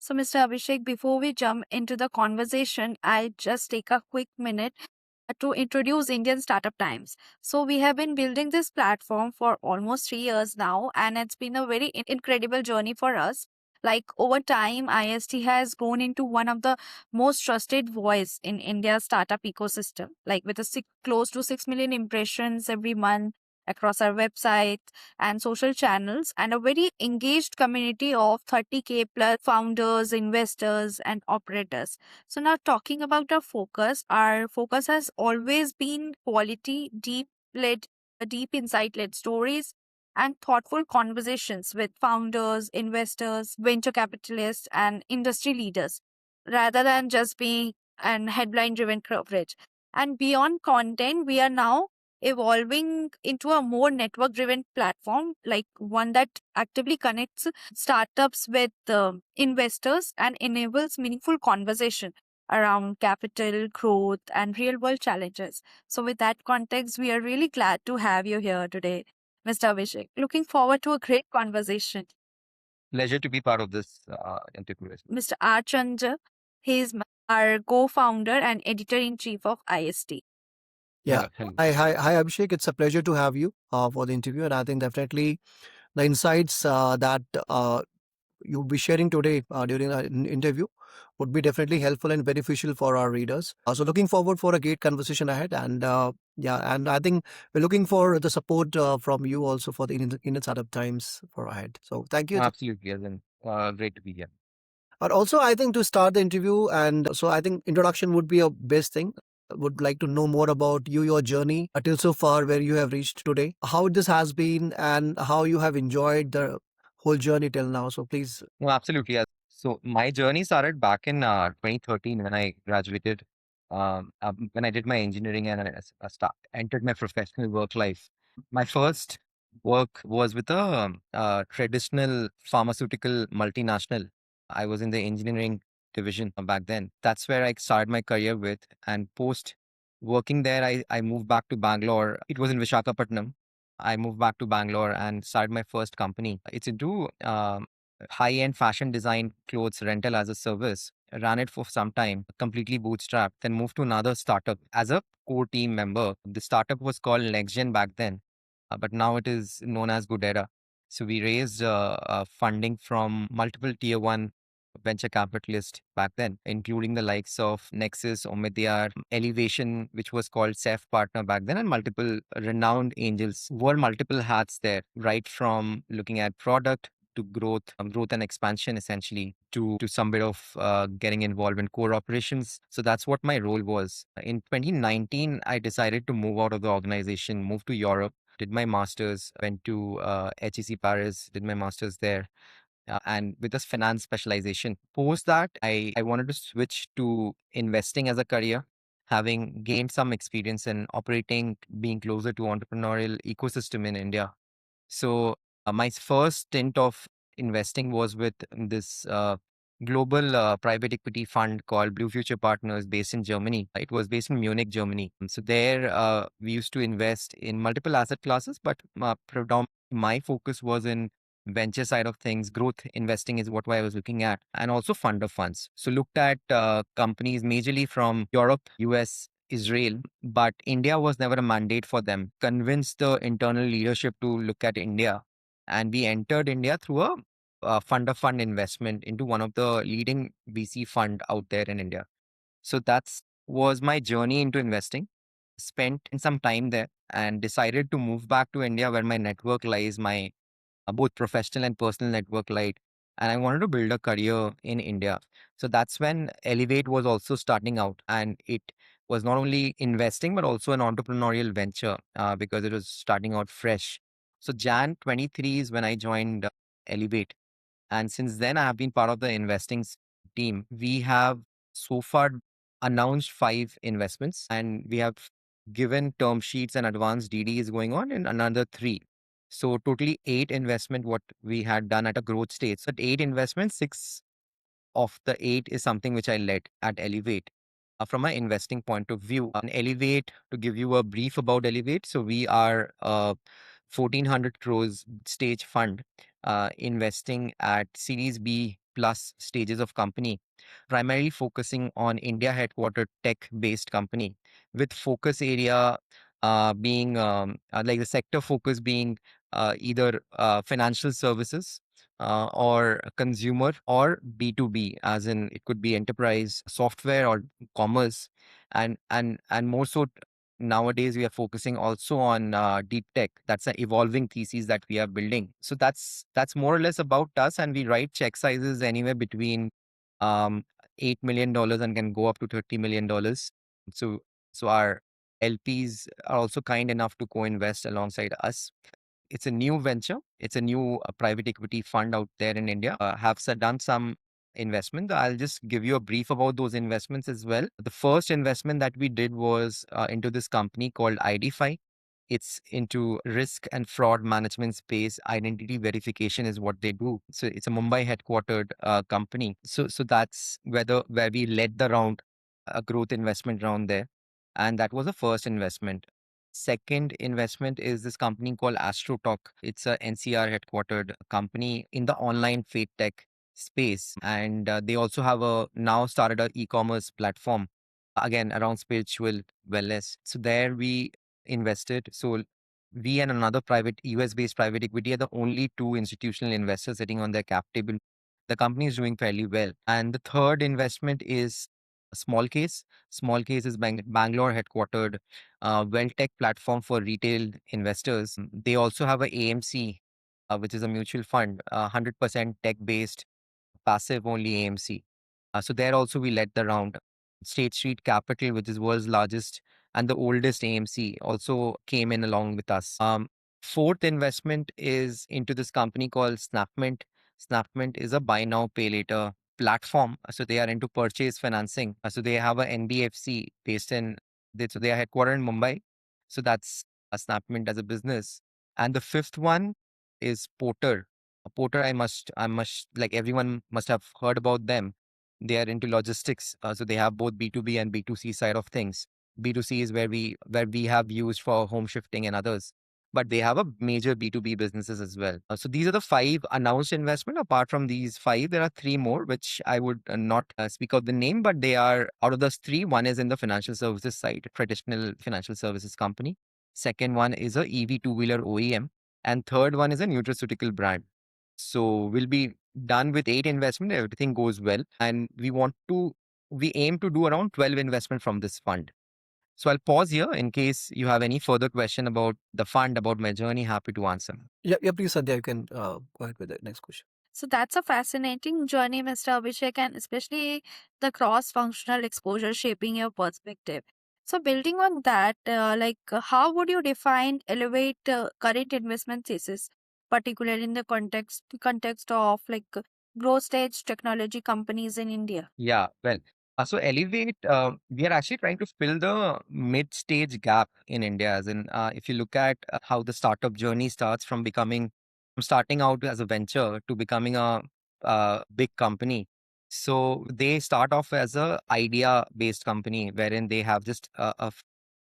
So, Mr. Abhishek, before we jump into the conversation, I just take a quick minute to introduce Indian Startup Times. So, we have been building this platform for almost 3 years now, and it's been a very incredible journey for us. Like over time, IST has grown into one of the most trusted voice in India's startup ecosystem, like with close to 6 million impressions every month across our website and social channels, and a very engaged community of 30K plus founders, investors, and operators. So, now talking about our focus has always been quality, deep insight led stories and thoughtful conversations with founders, investors, venture capitalists, and industry leaders rather than just being an headline driven coverage. And beyond content, we are now evolving into a more network driven platform, like one that actively connects startups with investors and enables meaningful conversation around capital growth and real world challenges. So with that context, we are really glad to have you here today, Mr. Abhishek. Looking forward to a great conversation. Pleasure to be part of this interview. Mr. R. Chandra, he is our co-founder and editor-in-chief of IST. Yeah. Hello. Hi, Abhishek. It's a pleasure to have you for the interview. And I think definitely the insights that you'll be sharing today during our interview would be definitely helpful and beneficial for our readers. So looking forward for a great conversation ahead. And and I think we're looking for the support from you also for the Indian Startup Times for ahead. So thank you. Absolutely, as in, great to be here. But also, I think to start the interview, and so I think introduction would be a best thing. Would like to know more about you, your journey until so far, where you have reached today, how this has been, and how you have enjoyed the whole journey till now. So please. No, absolutely. So my journey started back in 2013 when I graduated, when I did my engineering and entered my professional work life. My first work was with a traditional pharmaceutical multinational. I was in the engineering division back then. That's where I started my career with. And post working there, I moved back to Bangalore. It was in Visakhapatnam. I moved back to Bangalore and started my first company. It's into high-end fashion design clothes rental as a service. Ran it for some time, completely bootstrapped, then moved to another startup as a core team member. The startup was called NextGen back then, but now it is known as Goodera. So we raised funding from multiple tier one venture capitalists back then, including the likes of Nexus, Omidyar, Elevation, which was called Seth Partner back then, and multiple renowned angels. Wore multiple hats there, right from looking at product to growth and expansion, essentially, to some bit of getting involved in core operations. So that's what my role was. In 2019, I decided to move out of the organization, move to Europe, did my masters, went to HEC Paris, did my masters there. And with this finance specialization. Post that, I wanted to switch to investing as a career, having gained some experience in operating, being closer to entrepreneurial ecosystem in India. So my first stint of investing was with this global private equity fund called Blue Future Partners, based in Germany. It was based in Munich, Germany. So there we used to invest in multiple asset classes, but predominantly my focus was in venture side of things. Growth investing is what I was looking at, and also fund of funds. So looked at companies majorly from Europe, US, Israel, but India was never a mandate for them. Convinced the internal leadership to look at India, and we entered India through a fund of fund investment into one of the leading VC fund out there in India. So that's was my journey into investing. Spent some time there and decided to move back to India where my network lies, my both professional and personal network light. And I wanted to build a career in India. So that's when Elevate was also starting out. And it was not only investing, but also an entrepreneurial venture because it was starting out fresh. So Jan 23 is when I joined Elevate. And since then, I have been part of the investing team. We have so far announced 5 investments, and we have given term sheets and advanced DDs going on in another 3. So totally 8 investment what we had done at a growth stage. So 8 investments, 6 of the 8 is something which I led at Elevate. From my investing point of view, Elevate, to give you a brief about Elevate, so we are 1400 crores stage fund investing at Series B plus stages of company, primarily focusing on India headquartered tech based company with focus area being like the sector focus being either financial services or consumer or B2B, as in it could be enterprise software or commerce, and more so nowadays we are focusing also on deep tech. That's an evolving thesis that we are building. So that's more or less about us, and we write check sizes anywhere between um, $8 million and can go up to $30 million. So so our LPs are also kind enough to co-invest alongside us. It's a new venture. It's a new private equity fund out there in India. Done some investment. I'll just give you a brief about those investments as well. The first investment that we did was into this company called ID5. It's into risk and fraud management space. Identity verification is what they do. So it's a Mumbai headquartered company. So that's where we led the round, a growth investment round there, and that was the first investment. Second investment is this company called AstroTalk. It's a NCR headquartered company in the online faith tech space, and they also have a now started a e-commerce platform again around spiritual wellness. So there we invested. So we and another private US based private equity are the only two institutional investors sitting on their cap table. The company is doing fairly well. And the third investment is a small case. Small case is Bangalore headquartered well tech platform for retail investors. They also have a AMC, which is a mutual fund, 100% tech based passive only AMC. So there also we led the round. State Street Capital, which is world's largest and the oldest AMC, also came in along with us. Fourth investment is into this company called Snapmint. Snapmint is a buy now pay later platform. So they are into purchase financing. So they have a NBFC based in so they are headquartered in Mumbai. So that's a Snapmint as a business. And the fifth one is Porter. Porter, I must like everyone must have heard about them. They are into logistics, so they have both B2B and B2C side of things. B2C is where we have used for home shifting and others, but they have a major B2B businesses as well. So these are the five announced investment. Apart from these five, there are three more which I would not speak out the name, but they are out of those three. One is in the financial services side, traditional financial services company. Second one is a EV two-wheeler OEM, and third one is a nutraceutical brand. So we'll be done with 8 investment. Everything goes well, and we aim to do around 12 investment from this fund. So I'll pause here in case you have any further question about the fund, about my journey. Happy to answer. Yeah, please, Sadhya, you can go ahead with the next question. So that's a fascinating journey, Mr. Abhishek, and especially the cross functional exposure shaping your perspective. So, building on that, how would you define elevate current investment thesis, particularly in the context of growth stage technology companies in India? Yeah, well, so Elevate, we are actually trying to fill the mid-stage gap in India. As in, if you look at how the startup journey starts from starting out as a venture to becoming a big company. So they start off as a idea-based company, wherein they have just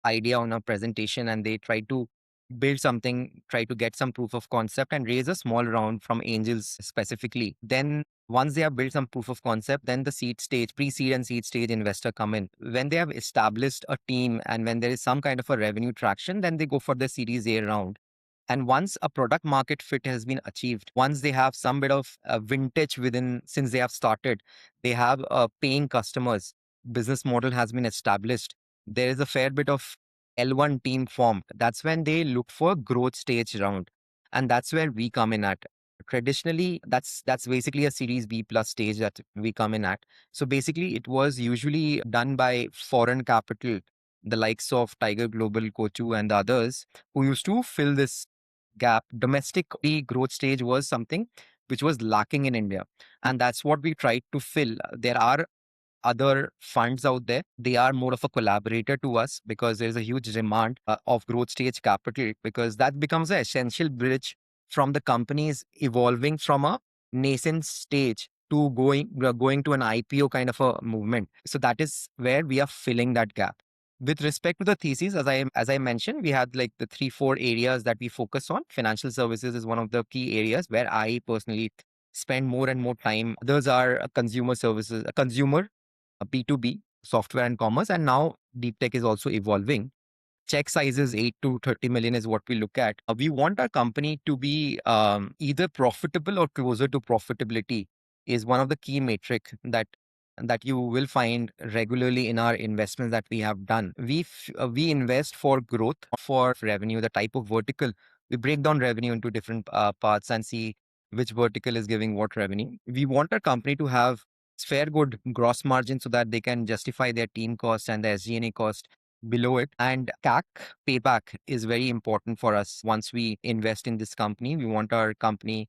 idea on a presentation and they try to build something, try to get some proof of concept and raise a small round from angels specifically. Then once they have built some proof of concept, then the seed stage, pre-seed and seed stage investor come in. When they have established a team and when there is some kind of a revenue traction, then they go for the Series A round. And once a product market fit has been achieved, once they have some bit of vintage within, since they have started, they have paying customers, business model has been established. There is a fair bit of L1 team formed. That's when they look for growth stage round. And that's where we come in at. Traditionally, that's basically a Series B plus stage that we come in at. So basically, it was usually done by foreign capital, the likes of Tiger Global, Kochu, and the others, who used to fill this gap. Domestic growth stage was something which was lacking in India, and that's what we tried to fill. There are other funds out there. They are more of a collaborator to us because there's a huge demand of growth stage capital, because that becomes an essential bridge from the companies evolving from a nascent stage to going to an IPO kind of a movement. So that is where we are filling that gap. With respect to the thesis, as I mentioned, we had like the 3-4 areas that we focus on. Financial services is one of the key areas where I personally spend more and more time. Others are consumer services, a consumer, a B2B, software and commerce. And now deep tech is also evolving. Check sizes 8 to 30 million is what we look at. We want our company to be either profitable or closer to profitability is one of the key metric that you will find regularly in our investments that we have done. We invest for growth, for revenue, the type of vertical. We break down revenue into different parts and see which vertical is giving what revenue. We want our company to have fair good gross margin so that they can justify their team cost and the SG&A cost below it. And CAC payback is very important for us. Once we invest in this company, we want our company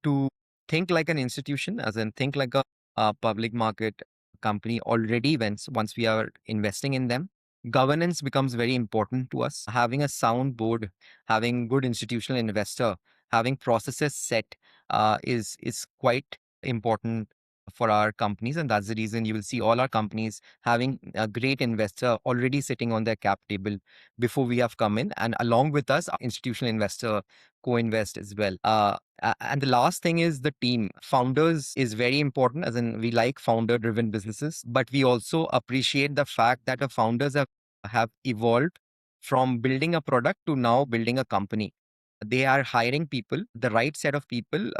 to think like an institution, as in think like a public market company already. Once we are investing in them, governance becomes very important to us. Having a sound board, having good institutional investor, having processes set is quite important for our companies, and that's the reason you will see all our companies having a great investor already sitting on their cap table before we have come in, and along with us, our institutional investor co-invest as well. And the last thing is the team. Founders is very important, as in we like founder-driven businesses, but we also appreciate the fact that the founders have evolved from building a product to now building a company. They are hiring people, the right set of people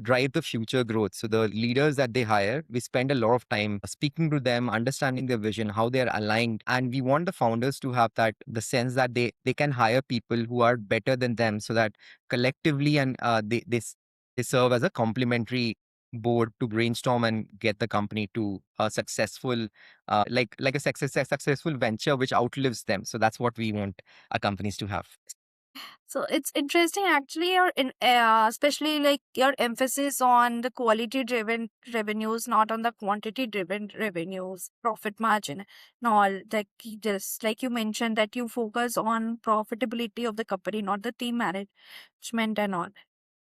drive the future growth. So the leaders that they hire, we spend a lot of time speaking to them, understanding their vision, how they are aligned. And we want the founders to have the sense that they can hire people who are better than them so that collectively and they serve as a complementary board to brainstorm and get the company to a successful, like a successful venture which outlives them. So that's what we want our companies to have. So it's interesting actually especially like your emphasis on the quality driven revenues, not on the quantity driven revenues, profit margin and all. Like just like you mentioned that you focus on profitability of the company, not the team management and all.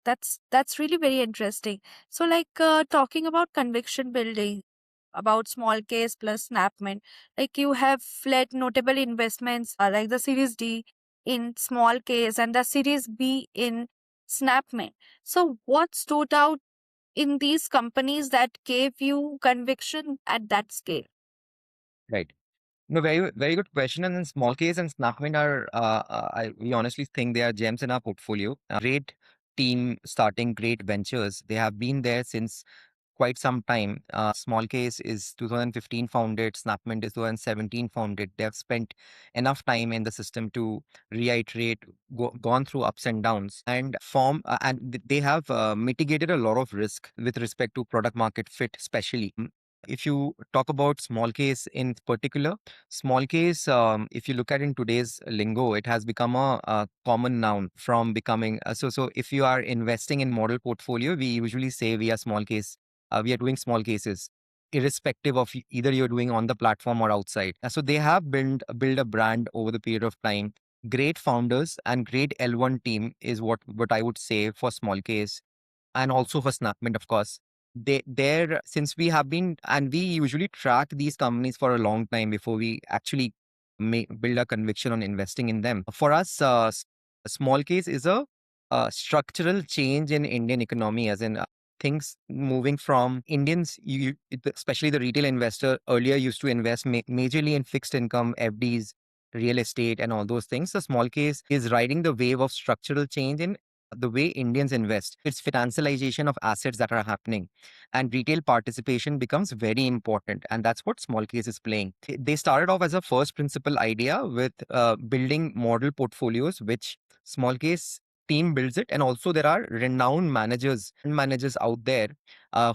That's really very interesting. So like talking about conviction building, about small case plus Snapman, like you have led notable investments like the Series D in small case and the Series B in Snapman. So what stood out in these companies that gave you conviction at that scale? Right. No, very good question. And then small case and Snapwind are, we honestly think they are gems in our portfolio. Great team starting great ventures. They have been there since quite some time. Small Case is 2015 founded. Snapmint is 2017 founded. They have spent enough time in the system to reiterate, gone through ups and downs, and they have mitigated a lot of risk with respect to product market fit, especially. If you talk about small case in particular, small case, if you look at in today's lingo, it has become a common noun from becoming. So if you are investing in model portfolio, we usually say we are small case. We are doing small cases, irrespective of either you're doing on the platform or outside. So they have build a brand over the period of time. Great founders and great L1 team is what I would say for small case, and also for Snapmint, of course. They're since we have been, and we usually track these companies for a long time before we actually build a conviction on investing in them. For us, a small case is a structural change in Indian economy, as in things moving from Indians, especially the retail investor, earlier used to invest majorly in fixed income, FDs, real estate, and all those things. The small case is riding the wave of structural change in the way Indians invest. It's financialization of assets that are happening, and retail participation becomes very important. And that's what small case is playing. They started off as a first principle idea with building model portfolios, which small case team builds it. And also there are renowned managers out there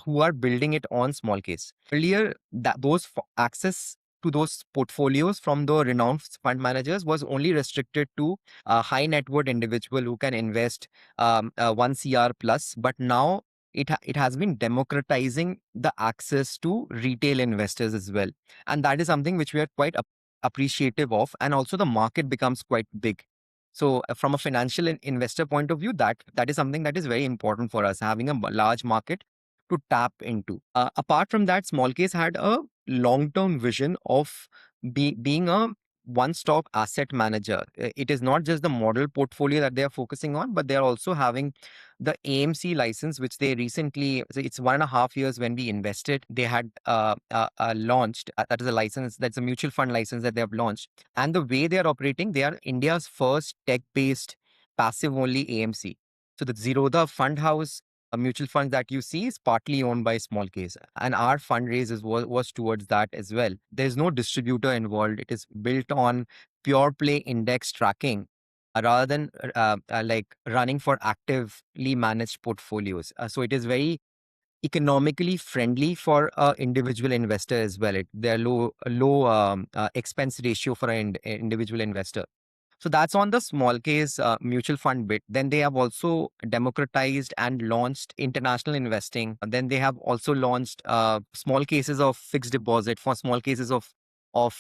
who are building it on small case. Earlier, that those access to those portfolios from the renowned fund managers was only restricted to a high net worth individual who can invest 1 CR plus. But now it has been democratizing the access to retail investors as well. And that is something which we are quite appreciative of. And also the market becomes quite big. So from a financial investor point of view, that is something that is very important for us, having a large market to tap into. Apart from that, small case had a long-term vision of being a one-stop asset manager. It is not just the model portfolio that they are focusing on, but they are also having the AMC license, which they recently, so it's 1.5 years when we invested, they had launched. That is a license, that's a mutual fund license that they have launched. And the way they are operating, they are India's first tech-based passive only AMC. So the Zerodha Fund House mutual fund that you see is partly owned by Small Case, and our fundraise was towards that as well. There's no distributor involved. It is built on pure play index tracking rather than like running for actively managed portfolios. So it is very economically friendly for a individual investor as well. They're low expense ratio for an individual investor. So that's on the small case mutual fund bit. Then they have also democratized and launched international investing. And then they have also launched small cases of fixed deposit for small cases of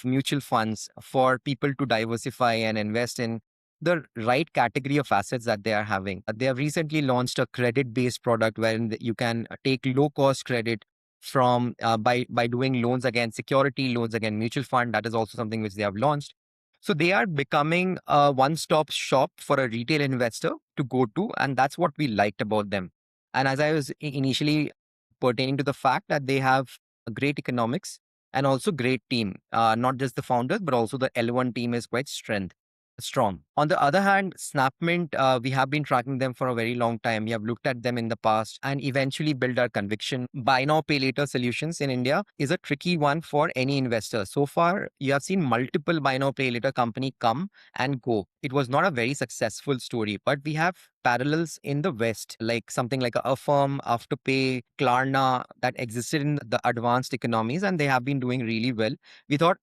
mutual funds for people to diversify and invest in the right category of assets that they are having. They have recently launched a credit-based product wherein you can take low-cost credit from by doing loans against security, loans against mutual fund. That is also something which they have launched. So they are becoming a one-stop shop for a retail investor to go to, and that's what we liked about them. And as I was initially pertaining to the fact that they have a great economics and also great team, not just the founders, but also the L1 team is quite strong. On the other hand, Snapmint, we have been tracking them for a very long time. We have looked at them in the past and eventually built our conviction. Buy now, pay later solutions in India is a tricky one for any investor. So far, you have seen multiple buy now, pay later company come and go. It was not a very successful story, but we have parallels in the West, like something like Affirm, Afterpay, Klarna that existed in the advanced economies, and they have been doing really well. We thought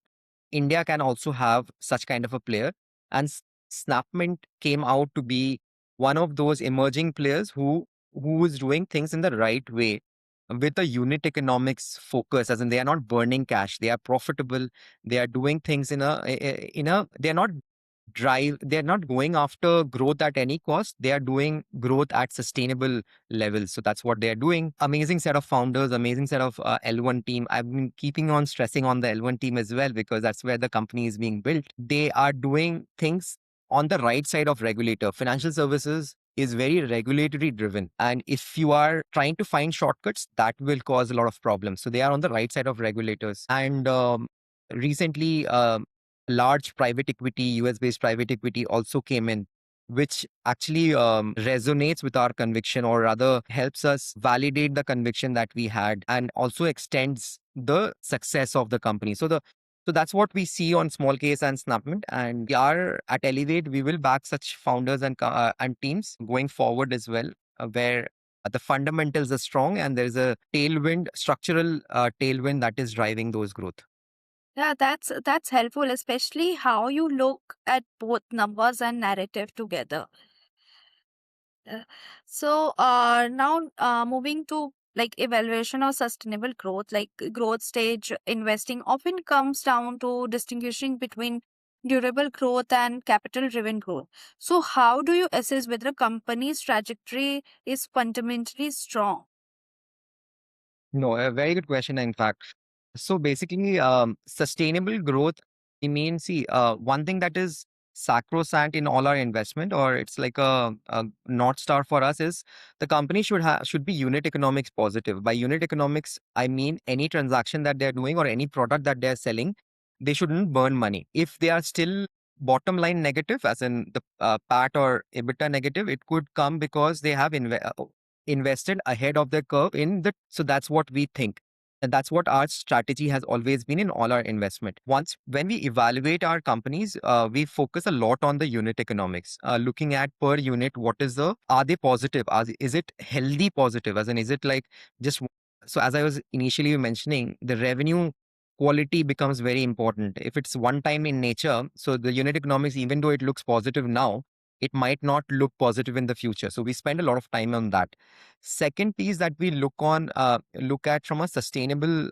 India can also have such kind of a player. And Snapmint came out to be one of those emerging players who is doing things in the right way with a unit economics focus, as in they are not burning cash, they are profitable, they are doing things they're not they're not going after growth at any cost. They are doing growth at sustainable levels. So that's what they're doing. Amazing set of founders, amazing set of L1 team. I've been keeping on stressing on the L1 team as well, because that's where the company is being built. They are doing things on the right side of regulator. Financial services is very regulatory driven. And if you are trying to find shortcuts, that will cause a lot of problems. So they are on the right side of regulators. And recently, large private equity, US based private equity also came in, which actually resonates with our conviction, or rather helps us validate the conviction that we had, and also extends the success of the company. So that's what we see on small case and Snapmint. And we are at Elevate, we will back such founders and teams going forward as well, where the fundamentals are strong and there's a tailwind, structural tailwind that is driving those growth. Yeah, that's helpful, especially how you look at both numbers and narrative together. Uh, now moving to like evaluation of sustainable growth, like growth stage investing often comes down to distinguishing between durable growth and capital driven growth. So how do you assess whether a company's trajectory is fundamentally strong? No, a very good question, in fact. So basically, sustainable growth, I mean, see, one thing that is sacrosanct in all our investment, or it's like a North Star for us, is the company should be unit economics positive. By unit economics, I mean any transaction that they're doing or any product that they're selling, they shouldn't burn money. If they are still bottom line negative, as in the PAT or EBITDA negative, it could come because they have invested ahead of the curve in the. So that's what we think. And that's what our strategy has always been in all our investment. When we evaluate our companies, we focus a lot on the unit economics, looking at per unit, are they positive? Is it healthy positive? As in, is it like just, so as I was initially mentioning, the revenue quality becomes very important. If it's one time in nature, so the unit economics, even though it looks positive now, it might not look positive in the future. So we spend a lot of time on that. Second piece that we look at from a sustainable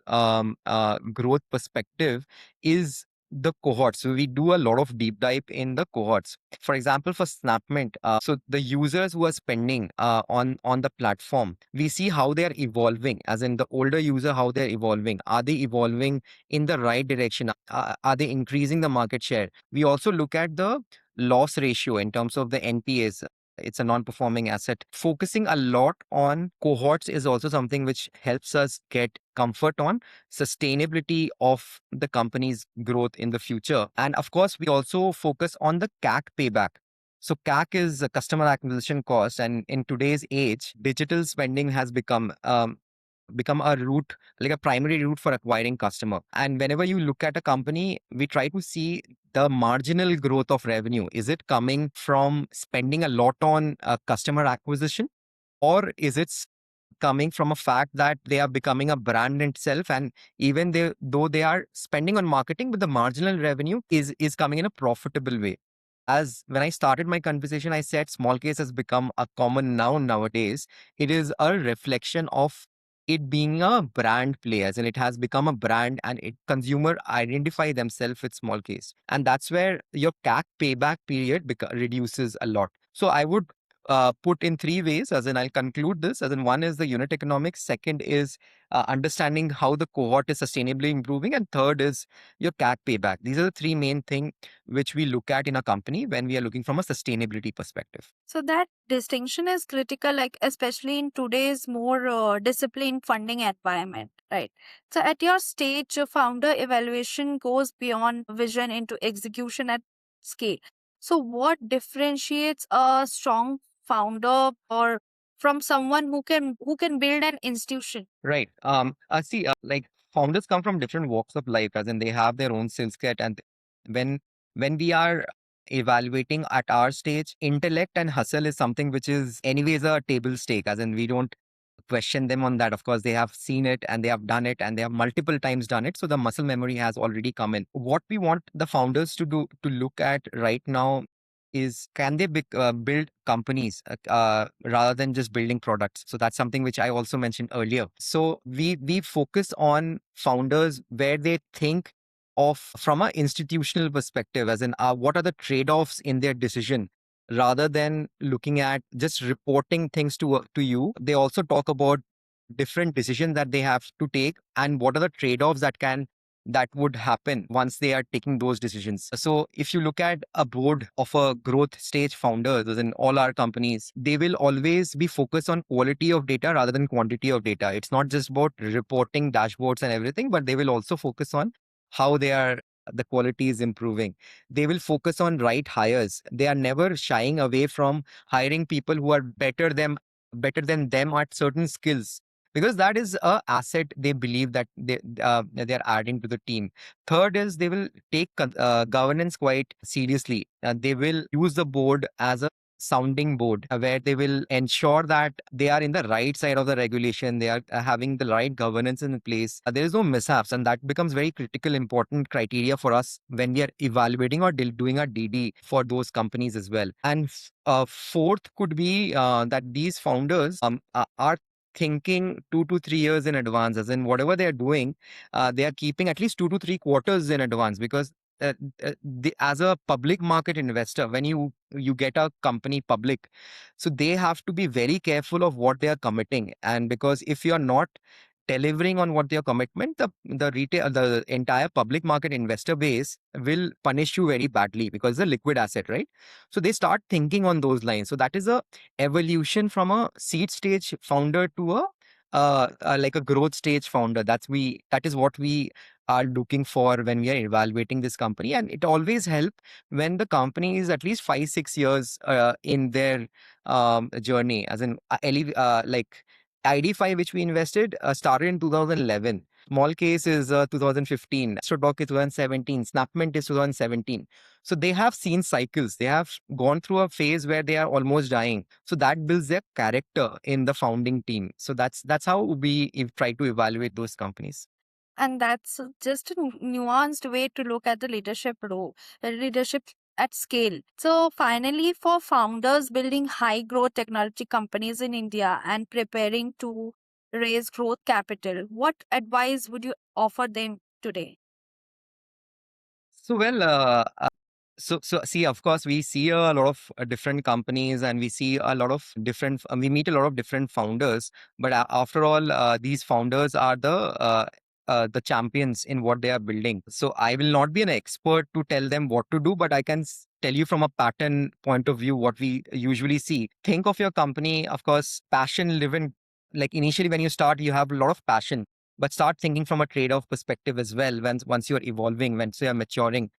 growth perspective is the cohorts. So we do a lot of deep dive in the cohorts. For example, for Snapmint, so the users who are spending on the platform, we see how they are evolving. As in the older user, how they're evolving. Are they evolving in the right direction? Are they increasing the market share? We also look at the loss ratio in terms of the NPAs. It's a non-performing asset. Focusing a lot on cohorts is also something which helps us get comfort on sustainability of the company's growth in the future. And of course, we also focus on the CAC payback. So CAC is a customer acquisition cost, and in today's age, digital spending has become a route, like a primary route for acquiring customer. And whenever you look at a company, we try to see the marginal growth of revenue. Is it coming from spending a lot on customer acquisition, or is it coming from a fact that they are becoming a brand itself, and even though they are spending on marketing, but the marginal revenue is coming in a profitable way. As when I started my conversation, I said small case has become a common noun nowadays. It is a reflection of it being a brand play, as in it has become a brand, and it consumer identify themselves with small case, and that's where your CAC payback period reduces a lot. So I would put in three ways, as in I'll conclude this. As in, one is the unit economics, second is understanding how the cohort is sustainably improving, and third is your CAC payback. These are the three main things which we look at in a company when we are looking from a sustainability perspective. So that distinction is critical, like especially in today's more disciplined funding environment, right? So at your stage, founder evaluation goes beyond vision into execution at scale. So what differentiates a strong founder or from someone who can build an institution? Right. See, like founders come from different walks of life, as in they have their own skill set, and when when we are evaluating at our stage, intellect and hustle is something which is anyways a table stake, as in we don't question them on that. Of course, they have seen it and they have done it and they have multiple times done it. So the muscle memory has already come in. What we want the founders to do to look at right now is, can they build companies rather than just building products? So that's something which I also mentioned earlier. So we focus on founders where they think of from an institutional perspective, as in what are the trade-offs in their decision, rather than looking at just reporting things to you. They also talk about different decisions that they have to take and what are the trade-offs that would happen once they are taking those decisions. So if you look at a board of a growth stage founders, as in all our companies, they will always be focused on quality of data rather than quantity of data. It's not just about reporting dashboards and everything, but they will also focus on how the quality is improving. They will focus on right hires. They are never shying away from hiring people who are better than them at certain skills, because that is a asset they believe that they're adding to the team. Third is they will take governance quite seriously. They will use the board as a sounding board, where they will ensure that they are in the right side of the regulation, they are having the right governance in place, there is no mishaps, and that becomes very critical important criteria for us when we are evaluating or doing a DD for those companies as well. And fourth could be that these founders are thinking 2 to 3 years in advance, as in whatever they are doing, they are keeping at least 2 to 3 quarters in advance, because as a public market investor, when you get a company public, so they have to be very careful of what they are committing. And because if you are not delivering on what their commitment, the entire public market investor base will punish you very badly, because it's a liquid asset, right? So they start thinking on those lines. So that is a evolution from a seed stage founder to a like a growth stage founder. That is what we are looking for when we are evaluating this company. And it always helps when the company is at least 5 6 years in their journey. As in like ID5, which we invested, started in 2011. Small case is 2015. Astrodoc is 2017. Snapmint is 2017. So they have seen cycles. They have gone through a phase where they are almost dying. So that builds their character in the founding team. So that's how we try to evaluate those companies. And that's just a nuanced way to look at the leadership role, leadership at scale. So, finally, for founders building high growth technology companies in India and preparing to raise growth capital, what advice would you offer them today? So well, so see, of course, we see a lot of different companies, and we see a lot of different. We meet a lot of different founders, but after all, these founders are the champions in what they are building. So I will not be an expert to tell them what to do, but I can tell you from a pattern point of view what we usually see. Think of your company, of course, passion driven. Like initially, when you start, you have a lot of passion, but start thinking from a trade-off perspective as well. Once you're evolving, once you're maturing,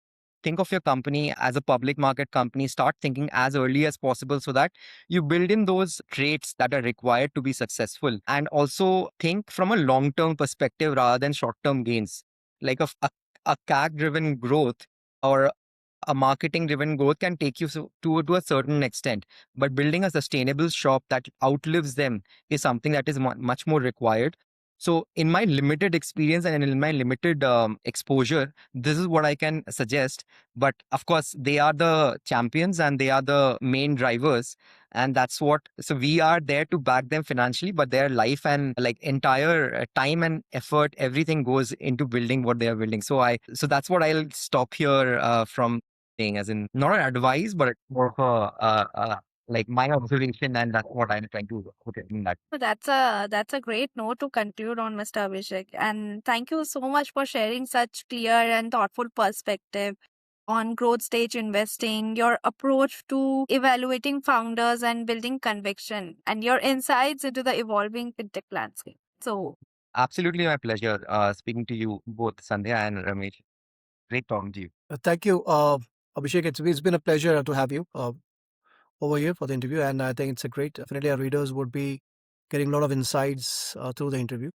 think of your company as a public market company. Start thinking as early as possible so that you build in those traits that are required to be successful, and also think from a long term perspective rather than short term gains. Like a CAC driven growth or a marketing driven growth can take you to a certain extent, but building a sustainable shop that outlives them is something that is much more required. So in my limited experience and in my limited exposure, this is what I can suggest. But of course, they are the champions and they are the main drivers. And that's what, so we are there to back them financially, but their life and like entire time and effort, everything goes into building what they are building. So that's what I'll stop here from saying, as in not an advice, but more of like my observation. And that's what I'm trying to put in that. So that's a great note to conclude on, Mr. Abhishek. And thank you so much for sharing such clear and thoughtful perspective on growth stage investing, your approach to evaluating founders and building conviction, and your insights into the evolving fintech landscape. So Absolutely my pleasure speaking to you both, Sandhya and Ramesh. Great talking to you. Thank you, Abhishek. It's been a pleasure to have you over here for the interview, and I think it's a great. Definitely, our readers would be getting a lot of insights through the interview.